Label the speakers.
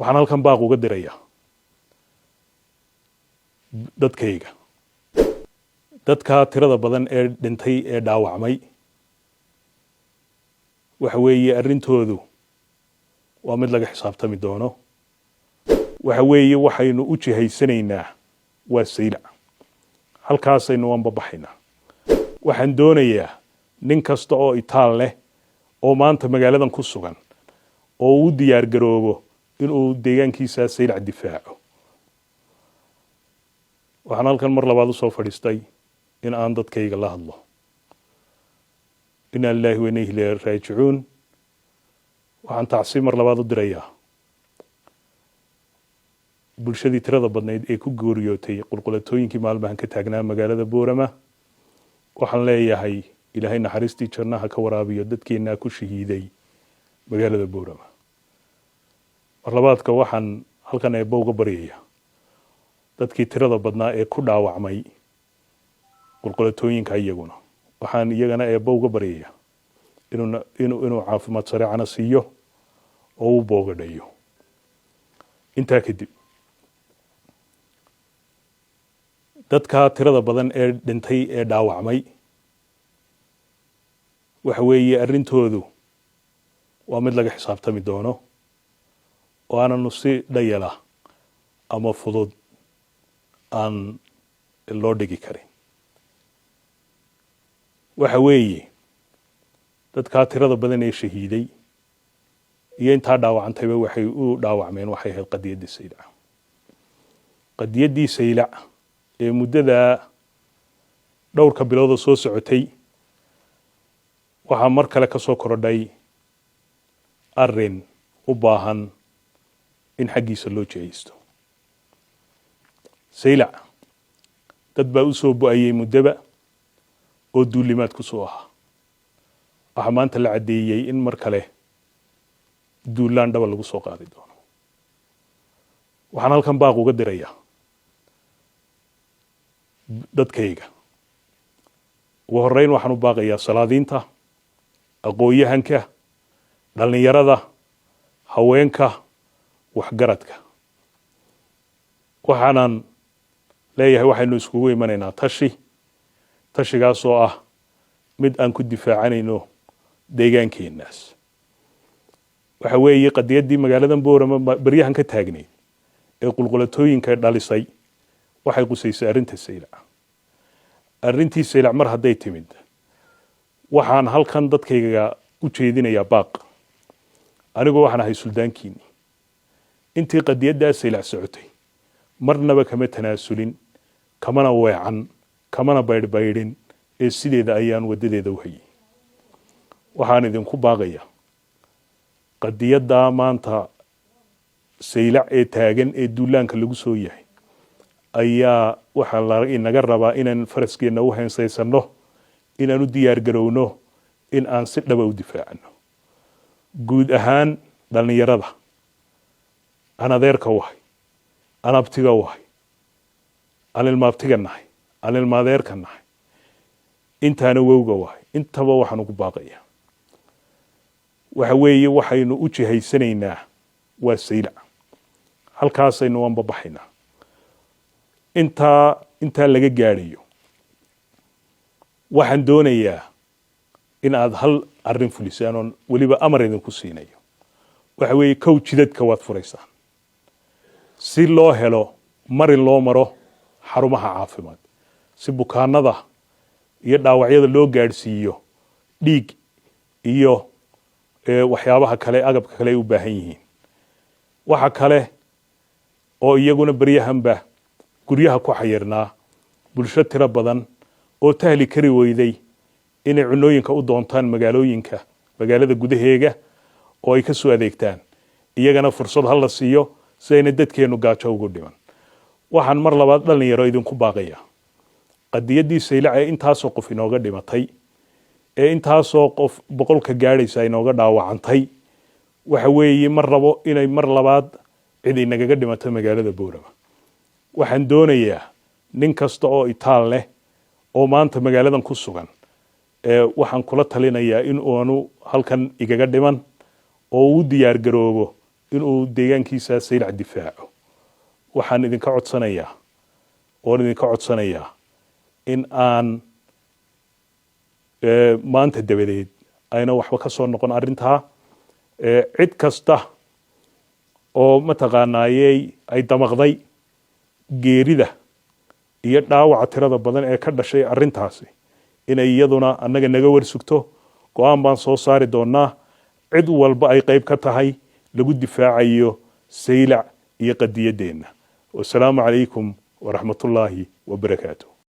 Speaker 1: waxaan halkan baaq uga dirayaa dadkayga dadka tirada badan ee dhintay ee dhaawacmay waxa weeye arrintoodu waa mid laga xisaabtami doono waxa weeye waxaynu u jihaysanaynaa waa saylac halkaasaynu anbabaxaynaa waxaan doonayaa nin kasta oo itaal leh oo maanta magaaladan ku sugan oo uu diyaar garoobo inuu deegaankiisa saylac difaaco waxaan halkan mar labaad u soo fadhiistay in aan dadkayga la hadlo inna lillahi wa inna ilayhi raaji'uun waxaan tacsiib mar labaad u dirayaa bulshadii tirada badnayd ee ku gooriyootay qulqulatooyinkii maalmahan ka taagnaa magaalada Boorama waxaan leeyahay ilaahay naxariistii jannaha ka waraabiyo dadkeena ku shahiiday magaalada Boorama mar labaadka waxaan halkan ee bowga baryayaa dadkii tirada badnaa ee ku dhaawacmay qulqulatooyinka iyaguna waxaan iyagana ee bowga baryayaa inuu caafimaad sareecana siiyo oo uu boogadhayo intaa kadib dadka tirada badan ee dhintay ee dhaawacmay waxa weeye arrintoodu waa mid laga xisaabtami doono oo aananu si dhayala ama fudud aan loo dhigi karin waxa weeye dadka tirada badan ee shahiiday iyo intaa dhaawacantayba waxay u dhaawacmeen waxay ahayd qadiyaddii saylac ee muddada dhowrka bilood soo socotay waxaa mar kale ka soo korodhay arrin u baahan in xaggiisa loo jihaysto saylac dad baa u soo bu'ayay muddaba oo duulimaad ku soo ahaa waxaa maanta la caddeeyey in mar kale duulaan dhaba lagu soo qaadi doono waxaan halkan baaq uga dirayaa dadkayga ugu horreyn waxaan u baaqayaa salaadiinta aqoon-yahanka dhallinyarada haweenka waxgaradka waxaanan leeyahay waxaynu iskugu imanaynaa tashigaasoo ah mid aan ku difaacanayno deegaankeenaas waxa weeye qadiyaddii magaaladan Boorama baryahan ka taagnayd ee qulqulatooyinka dhalisay waxay qusaysay arrinta saylac arrintii saylac mar hadday timid waxaan halkan dadkayga u jeedinayaa baaq anigoo waxaan ahay suldaankiini intii qadiyaddaa saylac socotay marnaba kama tanaasulin kamana weecan kamana baydhbaydhin ee sideeda ayaan wadadeeda u hayay waxaan idinku baaqayaa qadiyaddaa maanta saylac ee taagan ee duulaanka lagu soo yahay ayaa waxaa inaga rabaa inaan faraskeena u heensaysano inaan u diyaar garowno in aan si dhaba u difaacano guud ahaan dhallinyarada aan adeerka wahay aan abtiga wahay aan ilmaabtiga nahay aan ilmaadeerka nahay intaana wowga wahay intaba waxaan ugu baaqayaa waxa weeye waxaynu u jihaysanaynaa waa saylac halkaasaynu anbabaxaynaa intaa laga gaadhayo waxaan doonayaa in aad hal arrin fulisaan oon weliba amar idinku siinayo waxa weeye kow jidadka waad furaysaan si loo helo marin loo maro xarumaha caafimaad si bukaanada iyo dhaawacyada loo gaadhsiiyo dhiig iyo waxyaabaha kale agabka kale ay u baahan yihiin waxa kale oo iyaguna baryahanba guryaha ku xayirnaa bulsho tiro badan oo tahli kari weyday inay cunooyinka u doontaan magaalada gudaheega oo ay ka soo adeegtaan iyagana fursad hal la siiyo si ayna dadkeenu gaajo ugu dhiman waxaan mar labaad dhalinyaro idinku baaqayaa qadiyaddii saylac ee intaasoo qof inooga dhimatay ee intaasoo qof boqolka gaadhaysa inooga dhaawacantay waxa weeye mar rabo inay mar labaad cid inagaga dhimato magaalada Boorama waxaan doonayaa nin kasta oo itaal leh oo maanta magaaladan ku sugan waxaan kula talinayaa in aanu halkan igaga dhiman oo uu diyaar garoobo inuu deegaankiisa saylac difaaco waxaan idinka codsanayaa in aan maanta dabadeed ayna waxba ka soo noqon arrintaa cid kasta oo mataqaanaayey ay damaqday geerida iyo dhaawaca tirada badan ee ka dhashay arrintaasi inay iyaduna annaga naga warsugto go-aan baan soo saari doonaa cid walba ay qayb ka tahay lagu difaacayo saylac iyo qadiyadeenna wasalaamu calaykum waraxmatullaahi wabarakaatuh